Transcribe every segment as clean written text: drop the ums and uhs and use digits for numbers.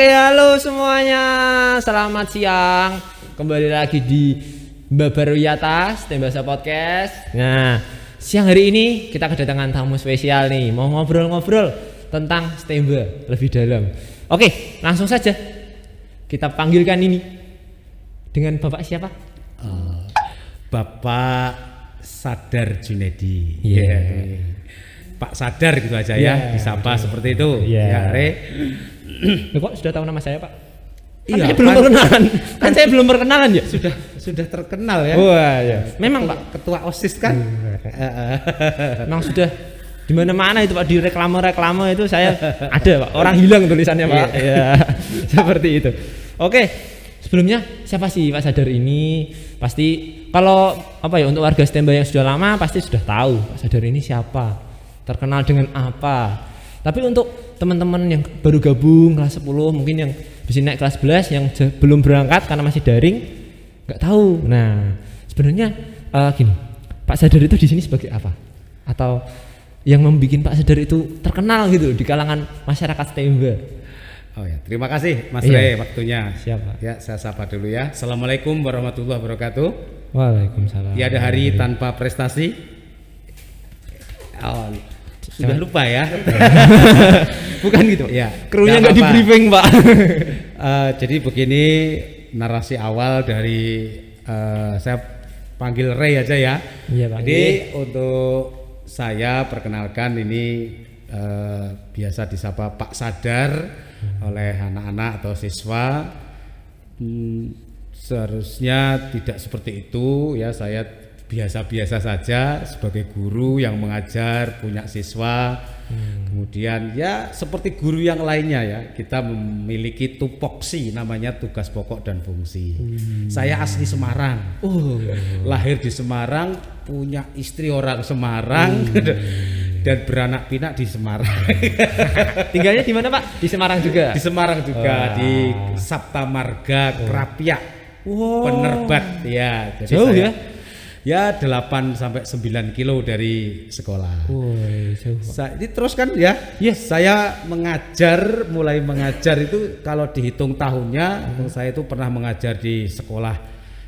Oke, halo semuanya. Selamat siang. Kembali lagi di Babaru Atas Tembasa Podcast. Nah, siang hari ini kita kedatangan tamu spesial nih. Mau ngobrol-ngobrol tentang Stemba lebih dalam. Oke, langsung saja. Kita panggilkan ini dengan Bapak siapa? Bapak Sadar Junedi. Pak Sadar gitu aja ya, disapa seperti itu. Ya, Re. Loh, kok sudah tahu nama saya, Pak? Iya, saya belum perkenalan. Kan saya belum perkenalan ya. Sudah terkenal ya. Wah, ya. Memang Pak, ketua OSIS kan. memang sudah di mana-mana itu Pak, di reklame itu saya ada Pak. Orang hilang tulisannya Pak. Ya, seperti itu. Oke. Sebelumnya siapa sih Pak Sadar ini? Pasti kalau apa ya, untuk warga Stemba yang sudah lama pasti sudah tahu Pak Sadar ini siapa, terkenal dengan apa. Tapi untuk teman-teman yang baru gabung kelas 10, mungkin yang bisa naik kelas 11 yang belum berangkat karena masih daring, nggak tahu. Nah, sebenarnya gini, Pak Sadar itu di sini sebagai apa? Atau yang membuat Pak Sadar itu terkenal gitu di kalangan masyarakat Stemba? Oh ya, terima kasih Mas Re waktunya. Siapa? Ya, saya sapa dulu ya. Assalamualaikum warahmatullahi wabarakatuh. Waalaikumsalam. Tiada hari tanpa prestasi. Oh, sudah lupa ya. Bukan gitu. Ya, krunya nggak di briefing Pak. Jadi begini narasi awal dari saya panggil Ray aja ya. Iya, Pak. Jadi untuk saya perkenalkan ini biasa disapa Pak Sadar oleh anak-anak atau siswa. Seharusnya tidak seperti itu ya, saya biasa-biasa saja sebagai guru yang mengajar, punya siswa. Kemudian ya seperti guru yang lainnya ya, kita memiliki tupoksi namanya tugas pokok dan fungsi. Saya asli Semarang, lahir di Semarang, punya istri orang Semarang, dan beranak pinak di Semarang. Tinggalnya di mana Pak? Di Semarang juga? Di Semarang juga, di Sabta Marga Krapiak, Penerbat ya. Jadi jauh saya, ya? Ya 8 sampai 9 kilo dari sekolah. Jauh. Ini terus kan ya. Yes. Saya mulai mengajar itu kalau dihitung tahunnya, saya itu pernah mengajar di sekolah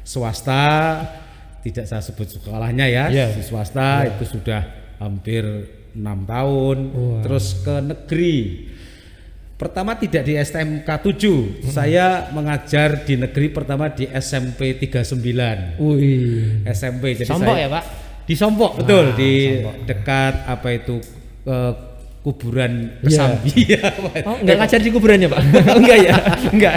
swasta, tidak saya sebut sekolahnya ya. Di swasta itu sudah hampir 6 tahun. Terus ke negeri. Pertama tidak di STMK 7, saya mengajar di negeri pertama di SMP 39. SMP. Jadi Sompok saya, ya Pak? Di Sompok, betul, di Sompok. dekat apa itu kuburan Kesambi ya. Oh, enggak ngajar di kuburannya Pak? Enggak ya? Enggak.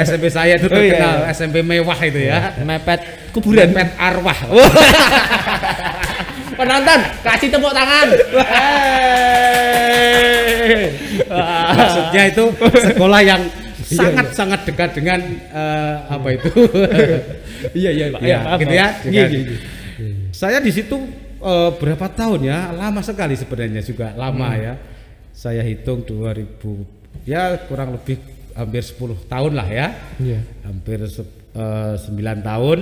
SMP saya itu terkenal SMP mewah itu ya. Mepet kuburan, mepet arwah. Penonton kasih tepuk tangan. Maksudnya itu sekolah yang sangat dekat dengan apa itu? Iya Pak. Ya, gitu ya. Iya. Saya di situ berapa tahun ya? Lama sekali sebenarnya, juga lama ya. Saya hitung 2000 ya, kurang lebih hampir 10 tahun lah ya. Hampir 9 tahun.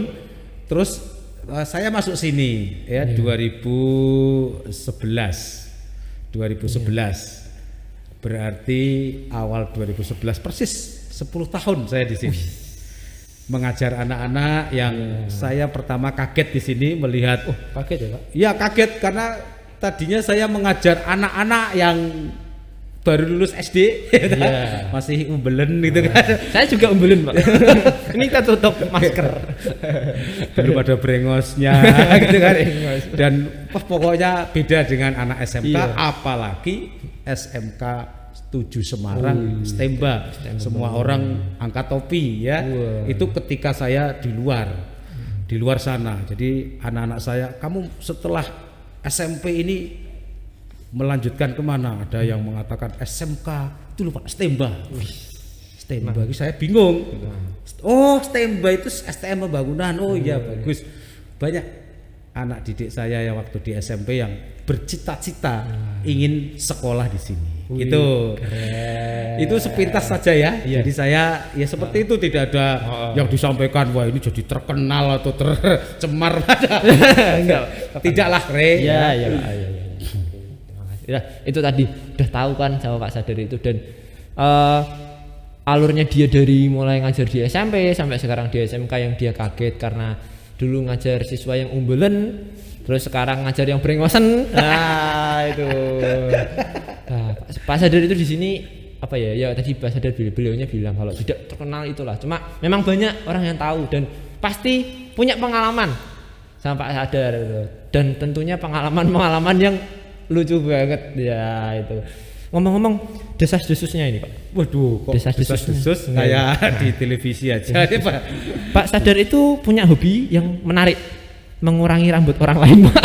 Terus saya masuk sini ya 2011. Berarti awal 2011, persis 10 tahun saya di sini. Mengajar anak-anak yang saya pertama kaget di sini melihat. Kaget ya Pak? Ya kaget karena tadinya saya mengajar anak-anak yang baru lulus SD, masih umbelen gitu kan. Saya juga umbelen Pak. Ini kita tutup masker. Belum ada brengosnya gitu kan. Dan pokoknya beda dengan anak SMK, apalagi SMK 7 Semarang, Stemba. Semua orang angkat topi ya. Itu ketika saya di luar sana. Jadi anak-anak saya, kamu setelah SMP ini melanjutkan kemana? Ada yang mengatakan SMK itu lupa Stemba. Stemba, saya bingung. Oh, Stemba itu STM Pembangunan. Oh iya, bagus. Banyak anak didik saya yang waktu di SMP yang bercita-cita ingin sekolah di sini. Gitu. Itu sepintas saja ya. Jadi saya ya seperti itu, tidak ada yang disampaikan wah ini jadi terkenal atau tercemar. Enggak. Tidaklah, Re. Iya. Ya, itu tadi udah tahu kan sama Pak Sadar itu, dan alurnya dia dari mulai ngajar di SMP sampai sekarang di SMK yang dia kaget karena dulu ngajar siswa yang umbelen, terus sekarang ngajar yang brengosen. Nah itu. Nah, Pak Sadar itu di sini apa ya? Ya tadi Pak Sadar beliaunya bilang kalau tidak terkenal itulah. Cuma memang banyak orang yang tahu dan pasti punya pengalaman sama Pak Sadar itu. Dan tentunya pengalaman yang lucu banget ya itu. Ngomong-ngomong desas-desusnya ini Pak. Waduh, kok desas-desus kayak di televisi aja ya Pak. Pak Sadar itu punya hobi yang menarik, mengurangi rambut orang lain Pak.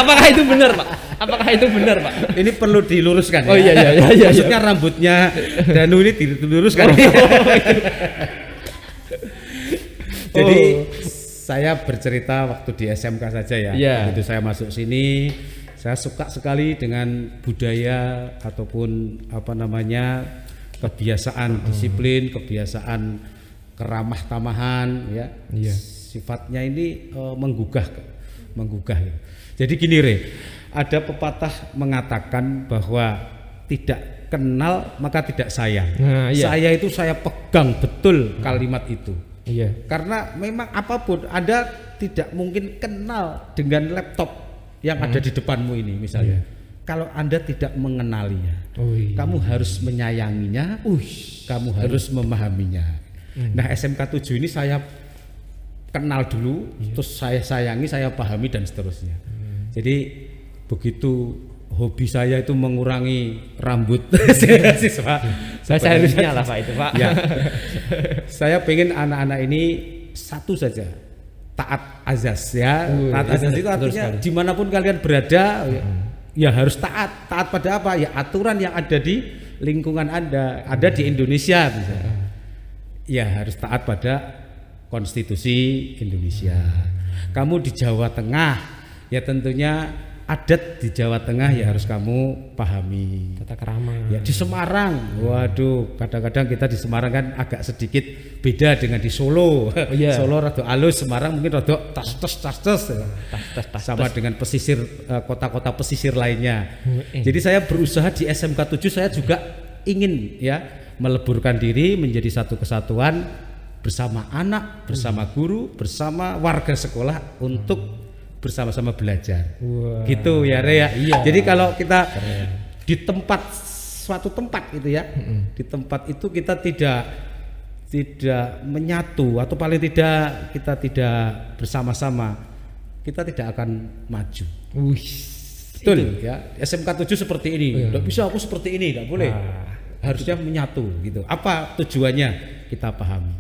Apakah itu benar Pak? Apakah itu benar Pak? Ini perlu diluruskan ya. Oh iya. Maksudnya rambutnya Danu ini diluruskan. Jadi saya bercerita waktu di SMK saja ya. Begitu saya masuk sini, saya suka sekali dengan budaya ataupun kebiasaan disiplin, kebiasaan keramah tamahan ya. Sifatnya ini menggugah. Jadi gini ada pepatah mengatakan bahwa tidak kenal maka tidak sayang. Saya itu saya pegang betul kalimat itu. Karena memang apapun Anda tidak mungkin kenal dengan laptop yang ada di depanmu ini misalnya. Kalau Anda tidak mengenalinya, kamu harus menyayanginya, kamu harus memahaminya. Nah SMK 7 ini saya kenal dulu, terus saya sayangi, saya pahami dan seterusnya. Jadi begitu hobi saya itu mengurangi rambut siswa. Saya harusnya lah Pak itu Pak. Ya. Saya pengen anak-anak ini satu saja, taat azas ya. Taat azas itu artinya dimanapun kalian berada ya harus taat. Taat pada apa? Ya aturan yang ada di lingkungan Anda, ada di Indonesia misalnya. Ya harus taat pada konstitusi Indonesia. Kamu di Jawa Tengah, ya tentunya adat di Jawa Tengah ya harus kamu pahami. Tata krama. Ya di Semarang, waduh, kadang-kadang kita di Semarang kan agak sedikit beda dengan di Solo. Solo rada halus, Semarang mungkin rada tas-tas sama dengan pesisir kota-kota pesisir lainnya. Jadi saya berusaha di SMK 7 saya juga ingin ya meleburkan diri menjadi satu kesatuan bersama anak, bersama guru, bersama warga sekolah untuk bersama-sama belajar. Gitu ya Rea. Jadi kalau kita di suatu tempat gitu ya, di tempat itu kita tidak menyatu atau paling tidak kita tidak bersama-sama, kita tidak akan maju. Betul ya. SMK 7 seperti ini. Tidak bisa aku seperti ini, tidak boleh. Harusnya menyatu gitu. Apa tujuannya? Kita pahami.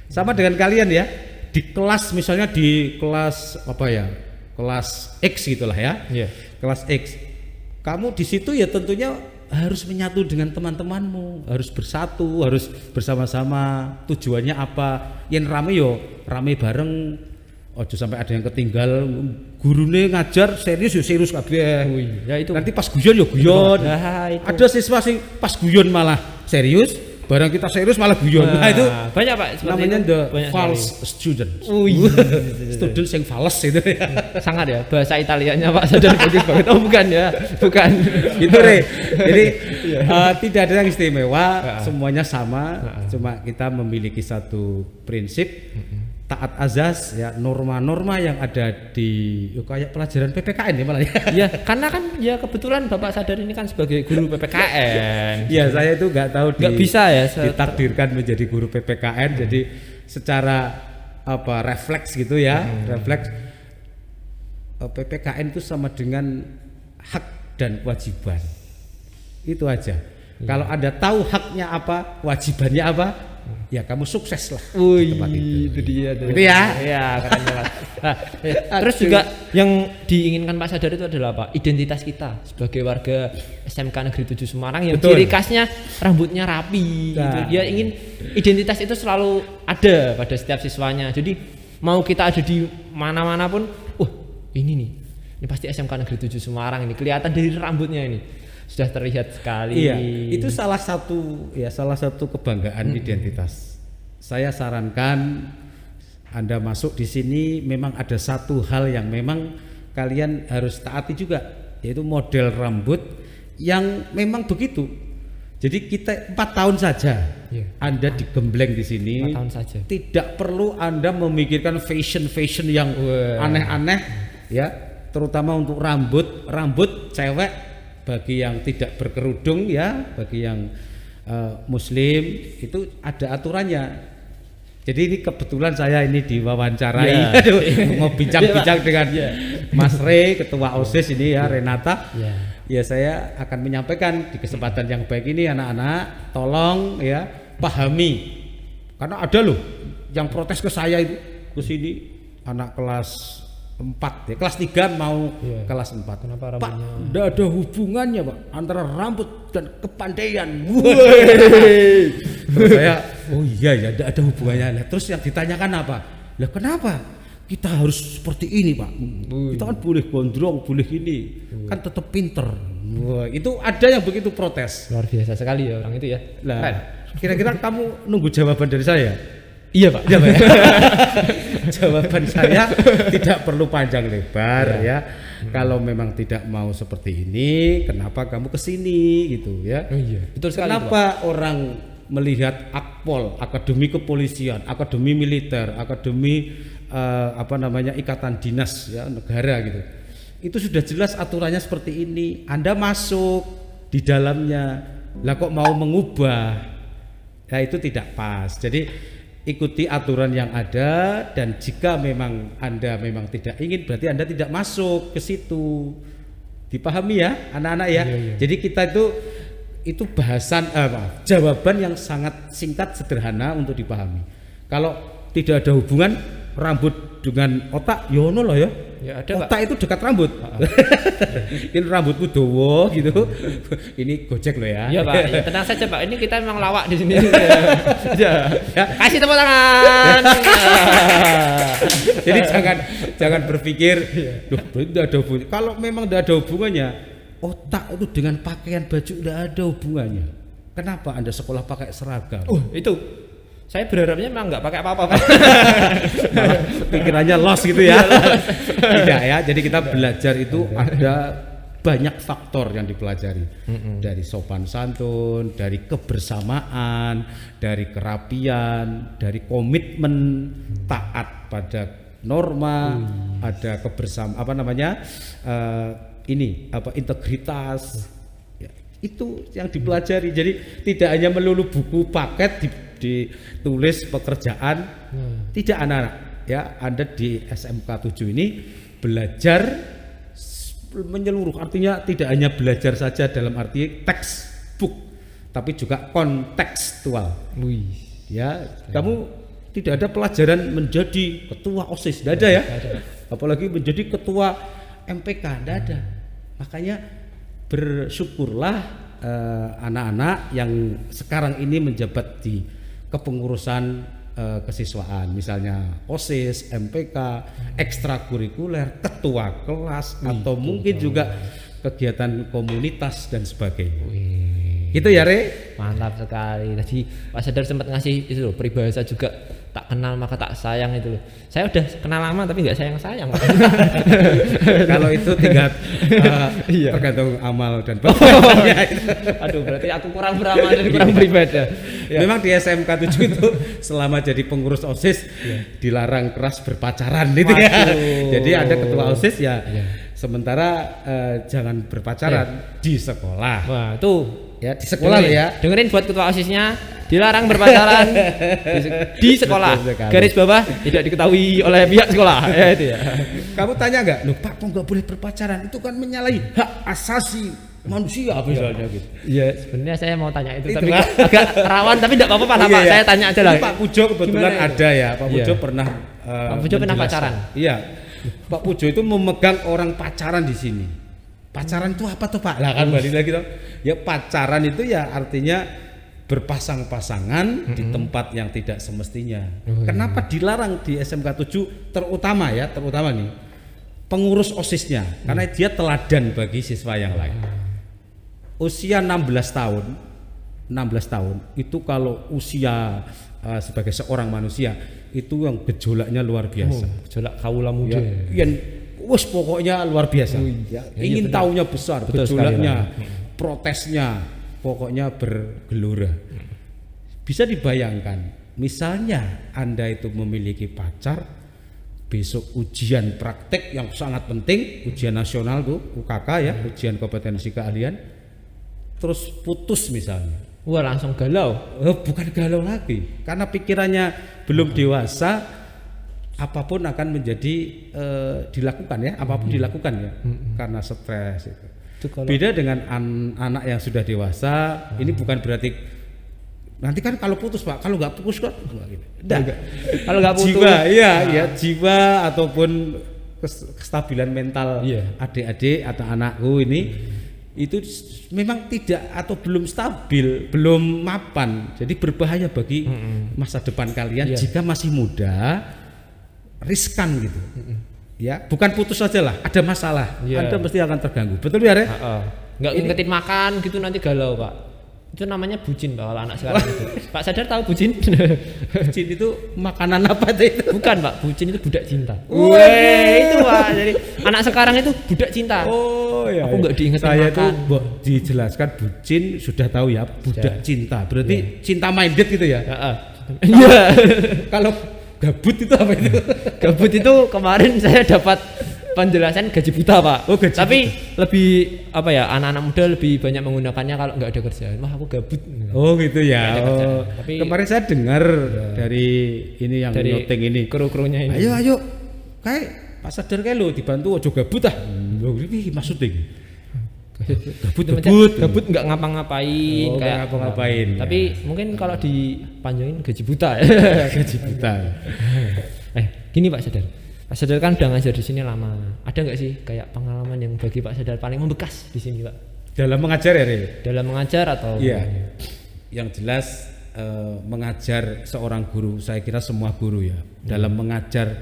Sama dengan kalian ya. Di kelas misalnya di kelas kelas X gitulah ya. Kelas X. Kamu di situ ya tentunya harus menyatu dengan teman-temanmu, harus bersatu, harus bersama-sama. Tujuannya apa? Yen rame yo rame bareng. Ojo sampai ada yang ketinggal. Gurune ngajar serius yo serius kabeh. Ya itu. Nanti pas guyon yo guyon. Ada siswa sing pas guyon malah serius. Barang kita serius malah guyon. Nah itu banyak Pak. Namanya the false student. Student yang fals itu ya. Sangat ya bahasa Italianya Pak Sadar bagus banget. Oh bukan ya, bukan. Gitu Jadi tidak ada yang istimewa, semuanya sama. Cuma kita memiliki satu prinsip taat azas ya, norma-norma yang ada di kayak pelajaran PPKN ya malah ya. Karena kan ya kebetulan Bapak Sadar ini kan sebagai guru PPKN. Ya saya itu nggak tahu bisa ya ditakdirkan menjadi guru PPKN. Jadi secara refleks gitu ya, refleks PPKN itu sama dengan hak dan kewajiban. Itu aja. Kalau Anda tahu haknya apa, wajibannya apa, ya kamu sukses lah. Itu dia. Itu ya. Ya, keren banget. Terus juga yang diinginkan Pak Sadar itu adalah apa? Identitas kita sebagai warga SMK Negeri 7 Semarang yang ciri khasnya rambutnya rapi. Gitu. Dia ingin identitas itu selalu ada pada setiap siswanya. Jadi mau kita ada di mana-mana pun, ini pasti SMK Negeri 7 Semarang ini kelihatan dari rambutnya ini. Sudah terlihat sekali. Iya, itu salah satu kebanggaan identitas. Saya sarankan Anda masuk di sini memang ada satu hal yang memang kalian harus taati juga, yaitu model rambut yang memang begitu. Jadi kita 4 tahun saja Anda digembleng di sini. 4 tahun saja. Tidak perlu Anda memikirkan fashion yang aneh-aneh ya, terutama untuk rambut cewek bagi yang tidak berkerudung ya, bagi yang muslim itu ada aturannya. Jadi ini kebetulan saya ini diwawancarai mau bincang-bincang dengan Mas Rey, ketua OSIS ini ya, Renata. Ya saya akan menyampaikan di kesempatan yang baik ini, anak-anak tolong ya pahami, karena ada loh yang protes ke saya itu ke sini, anak kelas 4 ya, kelas 3 mau kelas 4. Kenapa Pak, rambutnya? tidak ada hubungannya Pak antara rambut dan kepandaian. Terus saya, oh iya ya, tidak ada hubungannya. Nah, terus yang ditanyakan apa? Lah kenapa kita harus seperti ini Pak? Kita kan boleh gondrong, boleh ini, kan tetap pinter. Wah, itu ada yang begitu protes. Luar biasa sekali ya orang itu ya. Lah, kira-kira kamu nunggu jawaban dari saya? Iya Pak. Iya, Pak. Jawaban saya tidak perlu panjang lebar ya. Kalau memang tidak mau seperti ini, kenapa kamu kesini gitu ya? Oh iya, betul sekali. Kenapa orang melihat Akpol, Akademi Kepolisian, Akademi Militer, Akademi Ikatan Dinas ya negara gitu. Itu sudah jelas aturannya seperti ini. Anda masuk di dalamnya, lah kok mau mengubah? Ya itu tidak pas. Jadi ikuti aturan yang ada, dan jika memang Anda memang tidak ingin, berarti Anda tidak masuk ke situ. Dipahami ya anak-anak ya. Jadi kita itu bahasan jawaban yang sangat singkat sederhana untuk dipahami. Kalau tidak ada hubungan rambut dengan otak, yono loh ya. Ya ada, otak Pak. itu dekat rambut. Ini rambutku dowo gitu. Ini Gojek loh ya. Iya Pak, ya, tenang saja Pak. Ini kita memang lawak di sini. Ya. Kasih tepuk tangan. Jadi jangan berpikir, loh, tidak ada hubungannya. Kalau memang tidak ada hubungannya, otak itu dengan pakaian baju tidak ada hubungannya. Kenapa Anda sekolah pakai seragam? Itu saya berharapnya memang nggak pakai apa-apa Pak. Pikirannya lost gitu ya. Tidak ya. Jadi kita belajar itu ada banyak faktor yang dipelajari. Dari sopan santun, dari kebersamaan, dari kerapian, dari komitmen, taat pada norma, ada kebersamaan integritas. Ya, itu yang dipelajari. Jadi tidak hanya melulu buku paket ditulis pekerjaan, tidak anak-anak ya. Anda di SMK 7 ini belajar menyeluruh, artinya tidak hanya belajar saja dalam arti textbook, tapi juga kontekstual. Ya, kamu tidak ada pelajaran menjadi ketua OSIS, tidak ada ya. Apalagi menjadi ketua MPK, tidak ada. Makanya bersyukurlah anak-anak yang sekarang ini menjabat di kepengurusan kesiswaan, misalnya OSIS, MPK, ekstrakurikuler, ketua kelas, atau mungkin juga kegiatan komunitas dan sebagainya. Gitu ya Re? Mantap sekali. Tadi Pak Sadar sempat ngasih itu loh, peribahasa juga, tak kenal maka tak sayang itu loh. Saya udah kenal lama tapi nggak sayang-sayang. Kalau itu tinggal tergantung amal dan bapaknya. Aduh, berarti aku kurang beramal dan kurang beribadah. Memang di SMK 7 itu selama jadi pengurus OSIS dilarang keras berpacaran gitu ya. Jadi ada ketua OSIS ya. Sementara jangan berpacaran di sekolah. Wah, tuh ya di sekolah dengerin, ya. Dengerin buat ketua OSISnya, dilarang berpacaran di sekolah. Garis bawah tidak diketahui oleh pihak sekolah. Ya itu ya. Kamu tanya nggak? Loh Pak, kok nggak boleh berpacaran? Itu kan menyalahi hak asasi manusia misalnya gitu. Iya, sebenarnya saya mau tanya itu tapi agak rawan, tapi tidak apa-apa lah Pak. Saya tanya aja lah. Pak Pujo kebetulan ada ya. Pak Pujo pernah Pak Pujo pernah pacaran. Iya. Pak Pujo itu memegang orang pacaran di sini. Pacaran itu apa tuh Pak? Lah kan balik lagi tuh. Ya pacaran itu ya artinya berpasang-pasangan di tempat yang tidak semestinya. Kenapa dilarang di SMK 7 terutama nih pengurus OSISnya, karena dia teladan bagi siswa yang lain. Usia 16 tahun itu kalau usia sebagai seorang manusia itu yang gejolaknya luar biasa. Gejolak kaula muda. Wes pokoknya luar biasa. Ingin tahunya besar, gejolaknya, protesnya, pokoknya bergelora. Bisa dibayangkan, misalnya Anda itu memiliki pacar, besok ujian praktek yang sangat penting, ujian nasional tuh UKK ya, ujian kompetensi keahlian, terus putus misalnya. Wah, langsung galau. Bukan galau lagi, karena pikirannya belum dewasa, apapun akan menjadi dilakukan ya, apapun dilakukan ya, karena stres itu. Beda dengan anak yang sudah dewasa, ini bukan berarti nanti kan kalau putus Pak, kalau nggak putus kan enggak. Kalau nggak putus, jiwa, ya jiwa ataupun kestabilan mental adik-adik atau anakku ini itu memang tidak atau belum stabil, belum mapan, jadi berbahaya bagi masa depan kalian jika masih muda, riskan gitu. Ya, bukan putus saja lah, ada masalah, Anda mesti akan terganggu. Betul ya, Re? Nggak ngingetin makan gitu nanti galau Pak. Itu namanya bucin Pak, kalau anak sekarang itu. Pak Sadar tahu bucin? Bucin itu makanan apa itu? Bukan Pak, bucin itu budak cinta. Weh, itu Pak. Jadi anak sekarang itu budak cinta. Oh ya. Aku nggak diingetin saya makan. Itu dijelaskan bucin sudah tahu ya, budak cinta. Berarti cinta minded gitu ya? Iya. Kalau gabut itu apa itu? Gabut itu kemarin saya dapat penjelasan gaji buta Pak. Tapi lebih apa ya, anak-anak muda lebih banyak menggunakannya kalau nggak ada kerjaan. Wah aku gabut. Oh gitu ya. Tapi kemarin saya dengar dari ini yang nyoteng ini, kru-krunya ini. Ayo kayak Pak Sadar kayak lo dibantu ojo gabut ah. Ini maksudnya gabut nggak ngapa-ngapain, kayak ngapa-ngapain. Tapi mungkin kalau dipanjangin gaji buta ya. Gaji buta. Gini Pak Sadar. Pak Sadar kan udah ngajar di sini lama. Ada nggak sih kayak pengalaman yang bagi Pak Sadar paling membekas di sini Pak? Dalam mengajar ya, Re? Dalam mengajar atau? Iya. Yang jelas mengajar seorang guru, saya kira semua guru ya. Dalam mengajar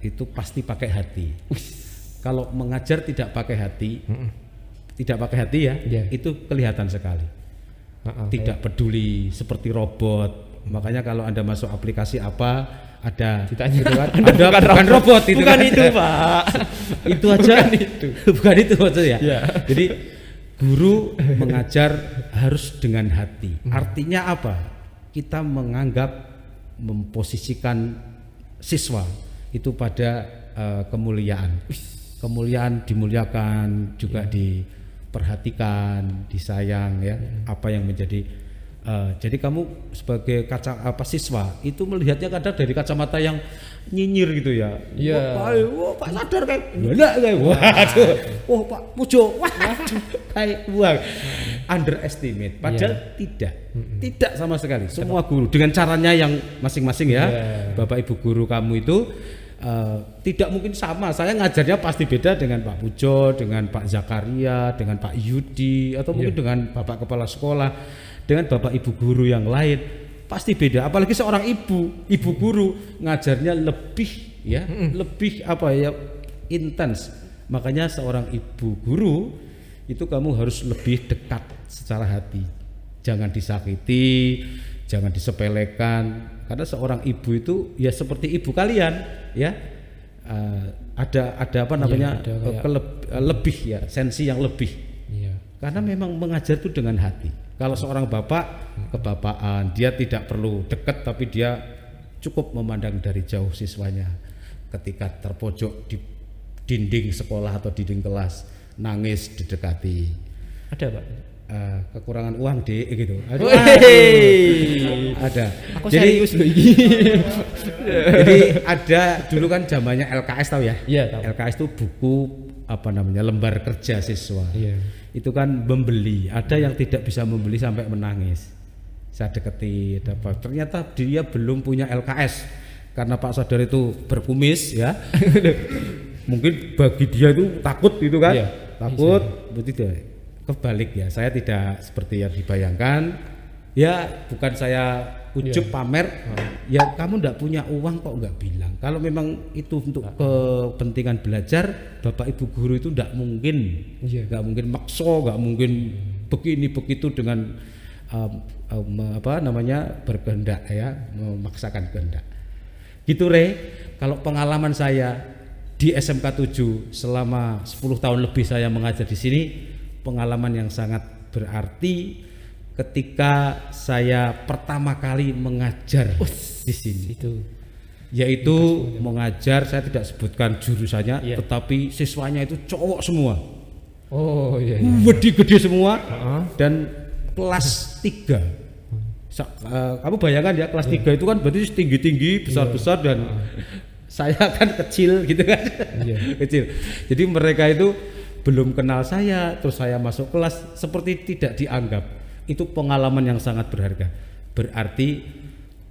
itu pasti pakai hati. Kalau mengajar tidak pakai hati, itu kelihatan sekali. Tidak peduli seperti robot. Makanya kalau Anda masuk aplikasi apa, ada ditanya gitu kan, ada bukan robot itu bukan kan? Itu Pak. Itu aja bukan itu maksudnya ya. Jadi guru mengajar harus dengan hati. Artinya apa? Kita menganggap, memposisikan siswa itu pada kemuliaan. Kemuliaan dimuliakan, juga diperhatikan, disayang ya. Apa yang menjadi jadi kamu sebagai siswa itu melihatnya kadang dari kacamata yang nyinyir gitu ya. Iya. Wah, Pak Sadar kayak waduh. Oh, Pak Pujo. Waduh. Kayak underestimate. Padahal tidak sama sekali. Semua guru dengan caranya yang masing-masing ya. Bapak Ibu guru kamu itu tidak mungkin sama. Saya ngajarnya pasti beda dengan Pak Pujo, dengan Pak Zakaria, dengan Pak Yudi, atau mungkin dengan Bapak Kepala Sekolah, dengan Bapak Ibu guru yang lain, pasti beda. Apalagi seorang ibu guru ngajarnya lebih lebih intens. Makanya seorang ibu guru itu kamu harus lebih dekat secara hati. Jangan disakiti, jangan disepelekan. Karena seorang ibu itu ya seperti ibu kalian ya. Ada apa namanya, lebih ya, sensi yang lebih. Karena memang mengajar itu dengan hati. Kalau seorang bapak kebapaan, dia tidak perlu dekat, tapi dia cukup memandang dari jauh siswanya. Ketika terpojok di dinding sekolah atau dinding kelas, nangis didekati. Ada Pak? Kekurangan uang dek gitu. Ada. Aku serius loh ini. Jadi ada dulu kan zamannya LKS tahu ya? Iya tahu. LKS itu buku lembar kerja siswa. Itu kan membeli. Ada yang tidak bisa membeli sampai menangis. Saya deketi, ternyata dia belum punya LKS karena Pak Sadar itu berkumis ya. Mungkin bagi dia itu takut gitu kan? Takut, betul. Kebalik ya, saya tidak seperti yang dibayangkan. Ya bukan saya ujub pamer. Ya kamu nggak punya uang kok nggak bilang. Kalau memang itu untuk kepentingan belajar, Bapak Ibu guru itu nggak mungkin makso, nggak mungkin begini begitu dengan berkehendak ya, memaksakan kehendak. Gitu Re. Kalau pengalaman saya di SMK 7 selama 10 tahun lebih saya mengajar di sini, pengalaman yang sangat berarti ketika saya pertama kali mengajar di sini. Yaitu mengajar, saya tidak sebutkan jurusannya, tetapi siswanya itu cowok semua. Oh iya. Gede semua dan kelas 3. Kamu bayangkan ya, kelas 3 itu kan berarti tinggi-tinggi, besar-besar dan saya kan kecil gitu kan. Kecil. Jadi mereka itu belum kenal saya, terus saya masuk kelas seperti tidak dianggap. Itu pengalaman yang sangat berharga. Berarti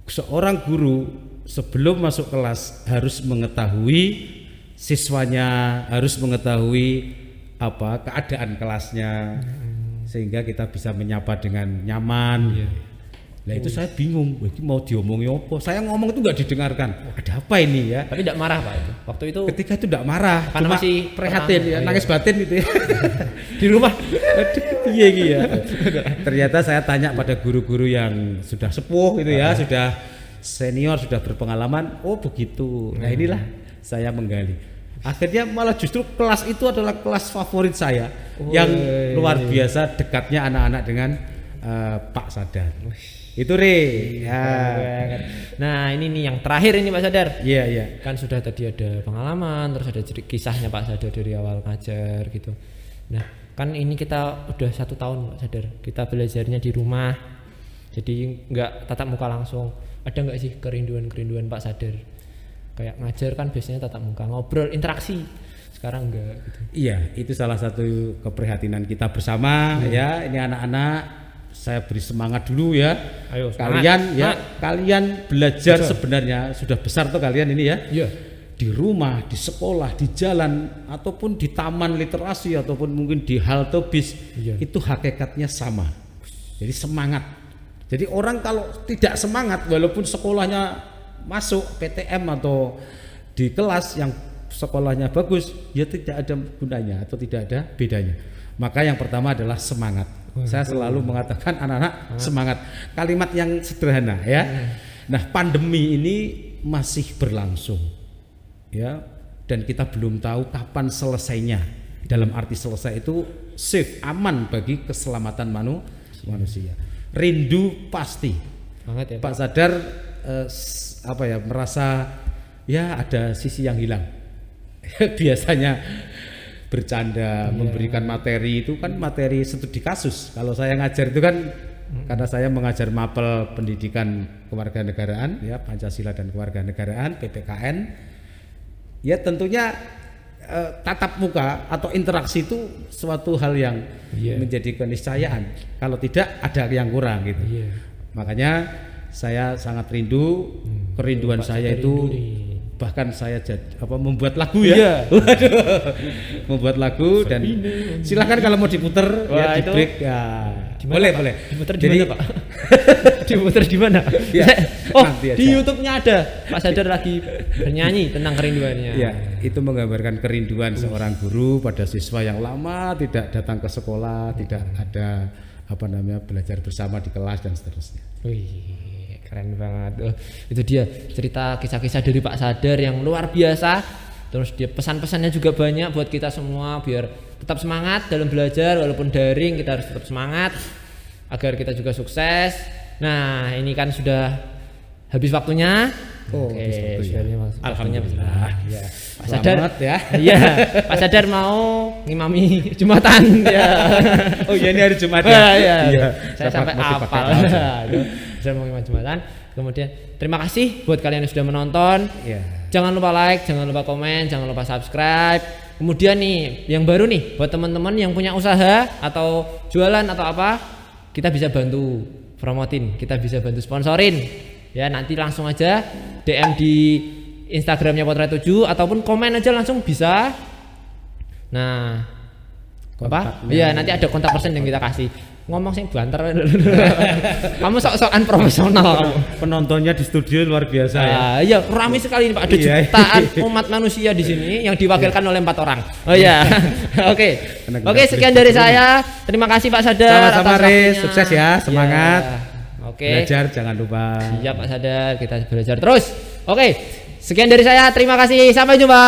seorang guru sebelum masuk kelas harus mengetahui siswanya, harus mengetahui apa keadaan kelasnya, sehingga kita bisa menyapa dengan nyaman. Nah itu saya bingung, mau diomongi apa? Saya ngomong itu nggak didengarkan. Ada apa ini ya? Tapi tidak marah Pak itu. Waktu itu ketika itu tidak marah, karena cuma masih prihatin ya, nangis batin gitu ya. Di rumah. Iya. Ternyata saya tanya pada guru-guru yang sudah sepuh gitu ya, sudah senior, sudah berpengalaman. Oh begitu. Nah inilah saya menggali. Akhirnya malah justru kelas itu adalah kelas favorit saya, yang luar biasa dekatnya anak-anak dengan Pak Sadar. Itu Nah ini nih yang terakhir ini Pak Sadar. Iya. Kan sudah tadi ada pengalaman, terus ada kisahnya Pak Sadar dari awal ngajar gitu. Nah kan ini kita udah 1 tahun Pak Sadar, kita belajarnya di rumah, jadi nggak tatap muka langsung. Ada nggak sih kerinduan Pak Sadar? Kayak ngajar kan biasanya tatap muka, ngobrol, interaksi. Sekarang enggak gitu. Iya, itu salah satu keprihatinan kita bersama ya. Ini anak-anak, saya beri semangat dulu ya. Ayo, kalian kalian belajar sebenarnya sudah besar tuh kalian ini ya. Iya. Di rumah, di sekolah, di jalan, ataupun di taman literasi, ataupun mungkin di halte bis, itu hakikatnya sama. Jadi semangat. Jadi orang kalau tidak semangat, walaupun sekolahnya masuk PTM atau di kelas yang sekolahnya bagus, ya tidak ada gunanya atau tidak ada bedanya. Maka yang pertama adalah semangat. Saya selalu mengatakan anak-anak semangat. Kalimat yang sederhana ya. Nah pandemi ini masih berlangsung ya, dan kita belum tahu kapan selesainya. Dalam arti selesai itu safe, aman bagi keselamatan manusia. Rindu pasti. Banget ya, Pak Sadar merasa ya ada sisi yang hilang. Biasanya bercanda, memberikan materi itu kan materi studi kasus. Kalau saya ngajar itu kan karena saya mengajar mapel pendidikan kewarganegaraan ya, Pancasila dan kewarganegaraan, PPKN. Ya tentunya tatap muka atau interaksi itu suatu hal yang menjadi keniscayaan. Kalau tidak ada yang kurang gitu. Makanya saya sangat rindu, kerinduan saya itu bahkan saya membuat lagu ya. Membuat lagu dan silakan kalau mau diputer ya di break ya. Boleh. Diputer di mana, Pak? Diputer di mana? Ya, di YouTube-nya ada Pak Sadar lagi bernyanyi tentang kerinduannya. Ya, itu menggambarkan kerinduan seorang guru pada siswa yang lama tidak datang ke sekolah, tidak ada belajar bersama di kelas dan seterusnya. Wih, keren banget. Itu dia cerita kisah-kisah dari Pak Sadar yang luar biasa. Terus dia pesan-pesannya juga banyak buat kita semua biar tetap semangat dalam belajar, walaupun daring kita harus tetap semangat agar kita juga sukses. Nah ini kan sudah habis waktunya. Oke, alhamdulillah. Ya. Pak Sadar ya. Iya, Pak Sadar mau ngimami Jumatan ya. Oh iya, ini hari Jumat ya. Iya. Saya sampai hafal. Saya mau ngimami Jumatan. Kemudian terima kasih buat kalian yang sudah menonton. Jangan lupa like, jangan lupa komen, jangan lupa subscribe. Kemudian nih yang baru nih buat teman-teman yang punya usaha atau jualan atau apa, kita bisa bantu promotin, kita bisa bantu sponsorin. Ya nanti langsung aja DM di Instagramnya Potret 7 ataupun komen aja langsung bisa. Nah, Iya nanti ada kontak person yang kita kasih. Ngomong sih banter. Kamu sok-sokan profesional kamu. Penontonnya di studio luar biasa ya. Iya, ramai sekali ini Pak. Ada jutaan umat manusia di sini yang diwakilkan oleh 4 orang. Oh iya. Oke, sekian dari saya. Terima kasih Pak Sadar. Sama-sama Riz, sukses ya, semangat. Oke. Belajar jangan lupa. Siap Pak Sadar, kita belajar terus. Oke. Sekian dari saya. Terima kasih. Sampai jumpa.